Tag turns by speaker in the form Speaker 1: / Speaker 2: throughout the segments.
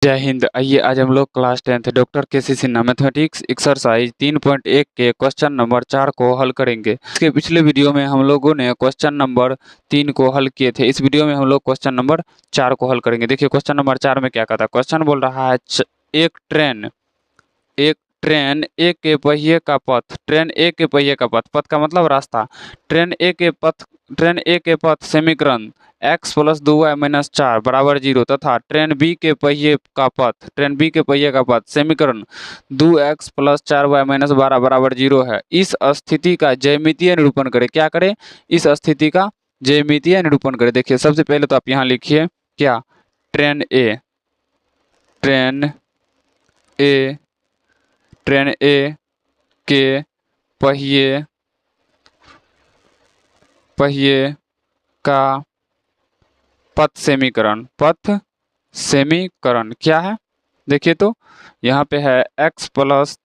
Speaker 1: जय हिंद। आइए आज हम लोग class 10th doctor KC. Sinha mathematics exercise 3.1 के क्वेश्चन नंबर 4 को हल करेंगे। इसके पिछले वीडियो में हम लोगों ने क्वेश्चन नंबर 3 को हल किए थे। इस वीडियो में हम लोग क्वेश्चन नंबर 4 को हल करेंगे। देखिए क्वेश्चन नंबर 4 में क्या कहता है। क्वेश्चन बोल रहा है एक ट्रेन ए के पहिए का पथ, ट्रेन ए के पहिए का पथ, पथ का मतलब रास्ता, ट्रेन ए के पथ समीकरण x प्लस 2y माइनस 4 बराबर 0 तथा ट्रेन बी के पहिए का पथ समीकरण 2x प्लस 4y माइनस 12 बराबर 0 है। इस स्थिति का ज्यामितीय निरूपण करें। क्या करें? इस स्थिति का ज्यामितीय निरूपण करें। देखिए सबसे पहले तो आप यहाँ लिखिए क्या, ट्रेन ए के पहिए का पथ समीकरण क्या है? देखिए तो यहाँ पे है x प्लस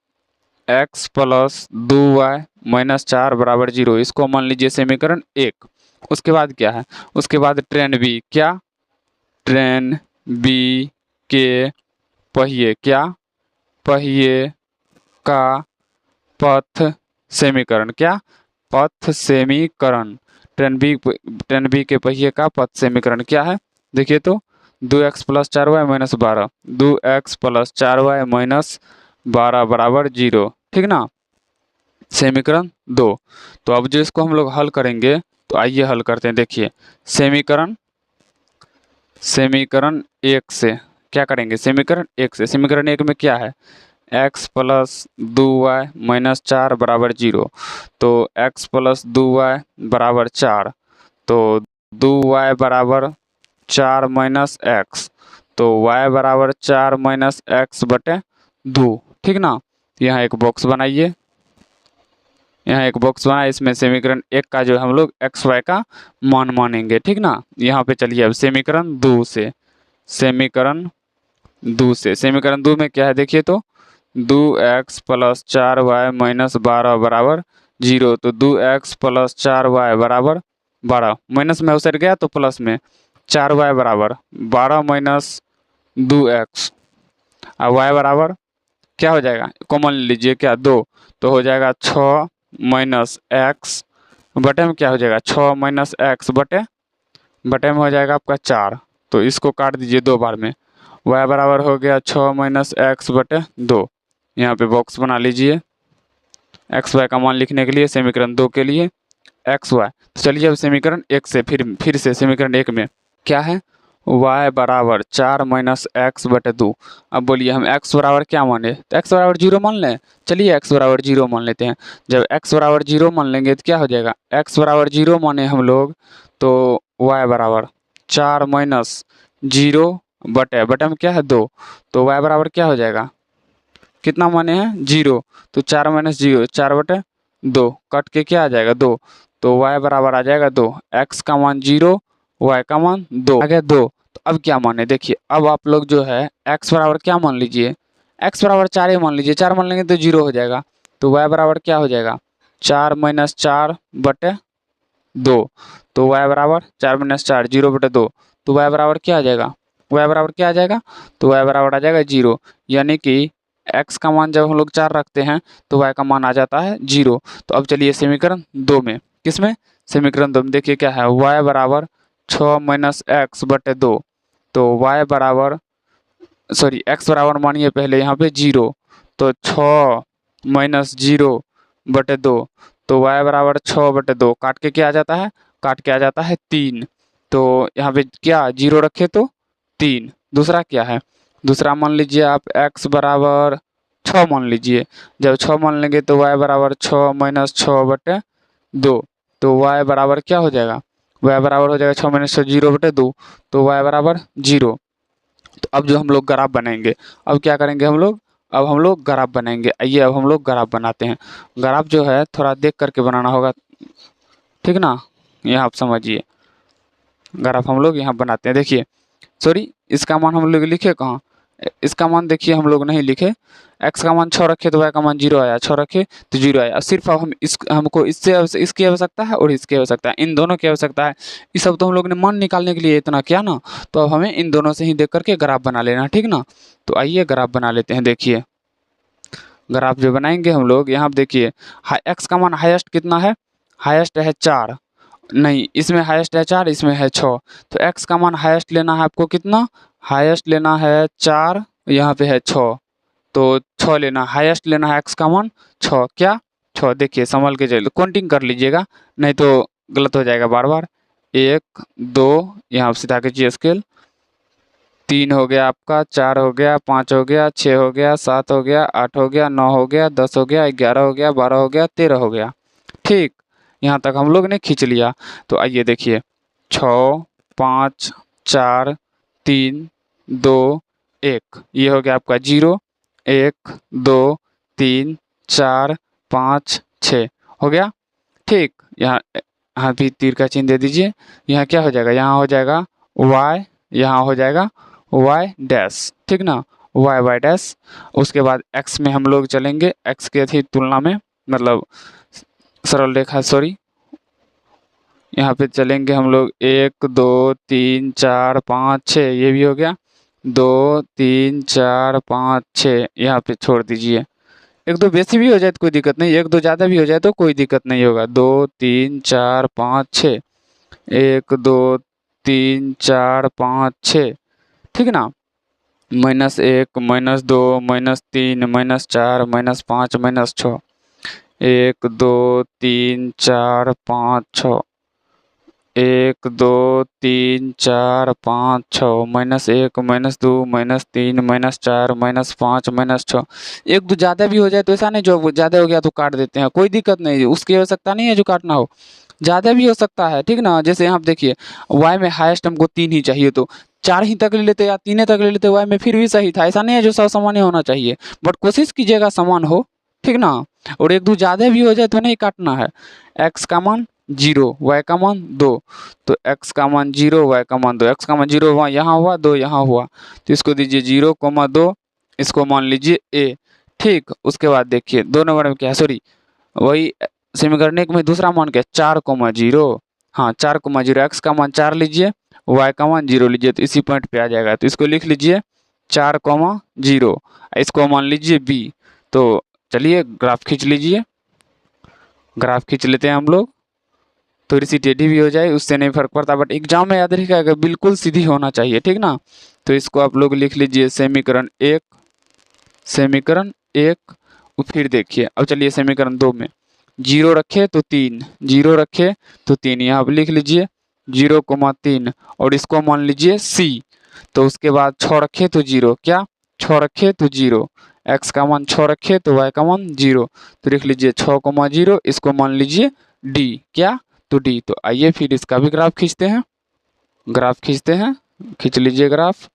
Speaker 1: 2y माइनस 4 बराबर 0। इसको मान लीजिए समीकरण 1। उसके बाद क्या है? उसके बाद ट्रेन बी के पहिए का पथ समीकरण ट्रेन बी के पहिए का पथ समीकरण क्या है? देखिए तो 2x plus 4y minus 12, 2x plus 4y minus 12 बराबर 0, ठीक ना। समीकरण 2। तो अब जो इसको हम लोग हल करेंगे तो आइए हल करते हैं। देखिए समीकरण 1 से क्या करेंगे? समीकरण 1 में क्या है? x प्लस 2y माइनस 4 बराबर 0। तो x प्लस 2y बराबर 4, तो 2y बराबर 4 माइनस एक्स, तो y बराबर 4 माइनस एक्स बटे 2, ठीक ना। यहाँ एक बॉक्स बनाइए, इसमें समीकरण 1 का जो हम लोग एक्स वाई का मान मानेंगे, ठीक ना। यहाँ पे चलिए अब समीकरण 2 में क्या है? देखिए तो 2x प्लस 4y माइनस 12 बराबर 0। तो 2x प्लस 4y बराबर 12, माइनस में उतर गया तो प्लस में 4y बराबर 12 माइनस 2x, और y बराबर क्या हो जाएगा? कॉमन लीजिए क्या, 2, तो हो जाएगा 6 माइनस एक्स बटे में क्या हो जाएगा? 6 माइनस एक्स बटे में हो जाएगा आपका 4। तो इसको काट दीजिए 2 बार में, y बराबर हो गया 6 माइनस एक्स बटे 2। यहाँ पे बॉक्स बना लीजिए एक्स वाई का मान लिखने के लिए, समीकरण 2 के लिए एक्स वाई। तो चलिए अब समीकरण 1 से फिर से समीकरण 1 में क्या है? y बराबर 4 माइनस एक्स बटे 2। अब बोलिए हम x बराबर क्या माने? तो x बराबर 0 मान लें। चलिए x बराबर 0 मान लेते हैं। जब x बराबर 0 मान लेंगे तो क्या हो जाएगा? x बराबर 0 माने हम लोग तो y बराबर 4 माइनस 0 बटे में क्या है? 2, तो y बराबर क्या हो जाएगा? कितना माने हैं? 0। तो 4 माइनस 0 4 बटे 2, कट के क्या आ जाएगा? 2। तो y बराबर आ जाएगा 2, x का मान 0, y का मान 2 आ गया 2। तो अब क्या माने? देखिए अब आप लोग जो है x बराबर क्या मान लीजिए? x बराबर 4 ही मान लीजिए। 4 मान लेंगे तो 0 हो जाएगा। तो y बराबर क्या हो जाएगा? 4 माइनस 4 बटे 2। तो y बराबर 4 माइनस 4 0 बटे 2। तो y बराबर क्या आ जाएगा? y बराबर क्या आ जाएगा? तो y बराबर आ जाएगा 0। यानी कि x का मान जब हम लोग 4 रखते हैं तो y का मान आ जाता है 0। तो अब चलिए समीकरण 2 में, किसमें? समीकरण 2 में देखिए क्या है? y बराबर 6 माइनस एक्स बटे 2। तो y बराबर x बराबर मानिए पहले यहाँ पे 0, तो 6 माइनस 0 बटे 2। तो y बराबर 6 बटे 2, काट के क्या आ जाता है? काट के आ जाता है 3। तो यहाँ पे क्या 0 रखे तो 3। दूसरा क्या है? दूसरा मान लीजिए आप x बराबर 6 मान लीजिए। जब 6 मान लेंगे तो y बराबर 6 माइनस 6 बटे 2। तो y बराबर क्या हो जाएगा? y बराबर हो जाएगा 6 माइनस 6 0 बटे 2। तो y बराबर 0। तो अब जो हम लोग ग्राफ बनाएंगे, अब क्या करेंगे हम लोग? अब हम लोग ग्राफ बनाएंगे। आइए अब हम लोग ग्राफ बनाते हैं। ग्राफ जो है थोड़ा देख करके बनाना होगा, ठीक ना। यहाँ आप समझिए, ग्राफ हम लोग यहाँ बनाते हैं। देखिए सॉरी, इसका मान हम लोग लिखे कहाँ? इसका मान देखिए हम लोग नहीं लिखे, x का मान 6 रखे तो y का मान 0 आया, 6 रखे तो 0 आया। अब सिर्फ अब हम हमको इसकी आवश्यकता है और इसकी आवश्यकता है, इन दोनों की आवश्यकता है। ये सब तो हम लोग ने मान निकालने के लिए इतना किया ना, तो अब हमें इन दोनों से ही देख करके ग्राफ बना लेना, ठीक ना। तो आइए ग्राफ बना लेते हैं। देखिए ग्राफ जो बनाएंगे हम लोग, यहाँ पे देखिए x का मान हाईएस्ट कितना है, हाईएस्ट है 4, नहीं इसमें हाईएस्ट है 4, इसमें है 6। तो x का मान हाईएस्ट लेना है आपको कितना, हाईएस्ट लेना है 4, यहाँ पे है 6, तो 6 लेना, हाईएस्ट लेना है x का मान 6, क्या 6। देखिए संभल के चलिए, काउंटिंग कर लीजिएगा नहीं तो गलत हो जाएगा बार बार। 1 2, यहाँ पे सीधा कीजिए स्केल, 3 हो गया आपका, 4 हो गया, 5 हो गया, 6 हो गया, 7 हो गया, 8 हो गया, 9 हो गया, 10 हो गया, 11 हो गया, 12 हो गया, 13 हो गया। ठीक, यहाँ तक हम लोग ने खींच लिया। तो आइए देखिए 6 5 4 3 2 1, ये हो गया आपका 0 1 2 3 4 5 6 हो गया। ठीक, यहाँ यहाँ भी तीर का चिन्ह दे दीजिए। यहाँ क्या हो जाएगा, यहाँ हो जाएगा y, यहाँ हो जाएगा y डैश, ठीक ना, y डैश। उसके बाद x में हम लोग चलेंगे, x के थी तुलना में, मतलब सरल रेखा, सॉरी, यहाँ पे चलेंगे हम लोग 1 2 3 4 5 6, ये भी हो गया 2 3 4 5 6, यहाँ पे छोड़ दीजिए। 1 2 बेसी भी हो जाए तो कोई दिक्कत नहीं, 1 2 ज़्यादा भी हो जाए तो कोई दिक्कत नहीं होगा। 2 3 4 5 6, 1 2 3 4 5 6, ठीक ना। -1 -2 -3 -4 -5 -6, 1 2 3 4 5 6, 1 2 3 4 5 6, -1 -2 -3 -4 -5 -6। 1 2 ज़्यादा भी हो जाए तो ऐसा नहीं, जो ज़्यादा हो गया तो काट देते हैं, कोई दिक्कत नहीं, उसकी आवश्यकता नहीं है जो काटना हो, ज़्यादा भी हो सकता है, ठीक ना। जैसे यहाँ पे देखिए y में हाईएस्ट हमको 3 ही चाहिए, तो 4 ही तक ले लेते या 3 तक ले लेते, y में फिर भी सही था। ऐसा नहीं है जो सब समान ही होना चाहिए, बट कोशिश कीजिएगा समान हो, ठीक ना। और 1 2 ज़्यादा भी हो जाए तो नहीं काटना है। x का मान 0, y का मान 2, तो x का मान 0, y का मान 2, x का मान 0 हुआ, यहाँ हुआ 2, यहाँ हुआ, तो इसको दीजिए 0,2, इसको मान लीजिए a। ठीक, उसके बाद देखिए 2 नंबर में क्या है, सॉरी वही समीकरण 1 में दूसरा मान क्या है, 4,0, हाँ 4,0, x का मान 4 लीजिए, y का मान 0 लीजिए, तो इसी पॉइंट पे आ जाएगा। तो इसको लिख लीजिए 4,0, इसको मान लीजिए b। तो चलिए ग्राफ खींच लीजिए, ग्राफ खींच लेते हैं हम लोग, थोड़ी सी टेढ़ी भी हो जाए उससे नहीं फर्क पड़ता, बट एग्जाम में याद रखिएगा बिल्कुल सीधी होना चाहिए, ठीक ना। तो इसको आप लोग लिख लीजिए समीकरण 1, समीकरण 1। फिर देखिए अब चलिए समीकरण 2 में 0 रखे तो 3, 0 रखे तो 3, यहाँ पर लिख लीजिए 0,3, और इसको मान लीजिए c। तो उसके बाद 6 रखे तो 0, क्या 6 रखे तो 0, x का मान 6 रखे तो y का मान 0, तो लिख लीजिए 6,0, इसको मान लीजिए d, क्या तो d। तो आइए फिर इसका भी ग्राफ खींचते हैं, ग्राफ खींचते हैं, खींच लीजिए ग्राफ।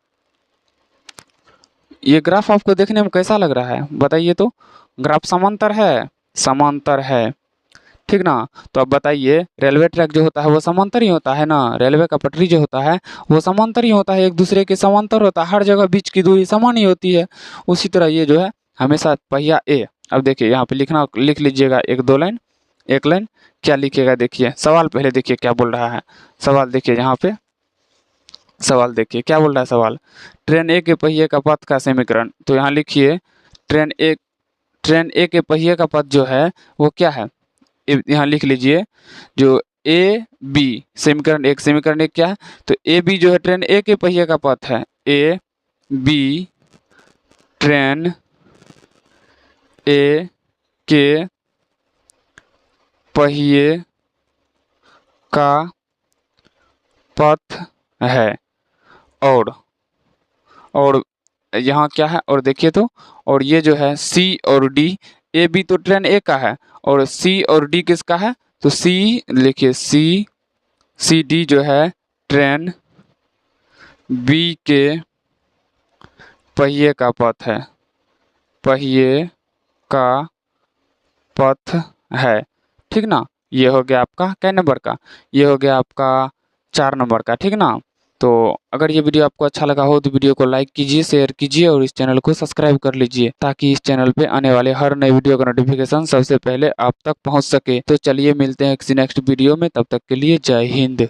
Speaker 1: ये ग्राफ आपको देखने में कैसा लग रहा है बताइए, तो ग्राफ समांतर है, समांतर है, ठीक ना। तो अब बताइए रेलवे ट्रैक जो होता है वो समांतर ही होता है ना, रेलवे का पटरी जो होता है वो समांतर ही होता है, एक दूसरे के समांतर होता है, हर जगह बीच की दूरी समान ही होती है। उसी तरह ये जो है हमेशा पहिया ए। अब देखिए यहाँ पे लिखना, लिख लीजिएगा 1 2 लाइन, 1 लाइन, क्या लिखिएगा देखिए, सवाल पहले देखिए क्या बोल रहा है। सवाल देखिए यहाँ पे, सवाल देखिए क्या बोल रहा है सवाल, ट्रेन ए के पहिए का पथ का समीकरण। तो यहाँ लिखिए ट्रेन ए, ट्रेन ए के पहिए का पथ जो है वो क्या है, यहाँ लिख लीजिए जो ए बी, समीकरण 1, समीकरण 1 क्या है, तो ए बी जो है ट्रेन ए के पहिए का पथ है, ए बी ट्रेन ए के पहिए का पथ है। और यहाँ क्या है, और देखिए तो, और ये जो है सी और डी, ए बी तो ट्रेन ए का है और सी और डी किसका है, तो सी लिखिए, सी डी जो है ट्रेन बी के पहिए का पथ है, पहिए का पथ है, ठीक ना। ये हो गया आपका कै नंबर का, ये हो गया आपका 4 नंबर का, ठीक ना। तो अगर ये वीडियो आपको अच्छा लगा हो तो वीडियो को लाइक कीजिए, शेयर कीजिए और इस चैनल को सब्सक्राइब कर लीजिए ताकि इस चैनल पे आने वाले हर नई वीडियो का नोटिफिकेशन सबसे पहले आप तक पहुंच सके। तो चलिए मिलते हैं किसी नेक्स्ट वीडियो में, तब तक के लिए जय हिंद।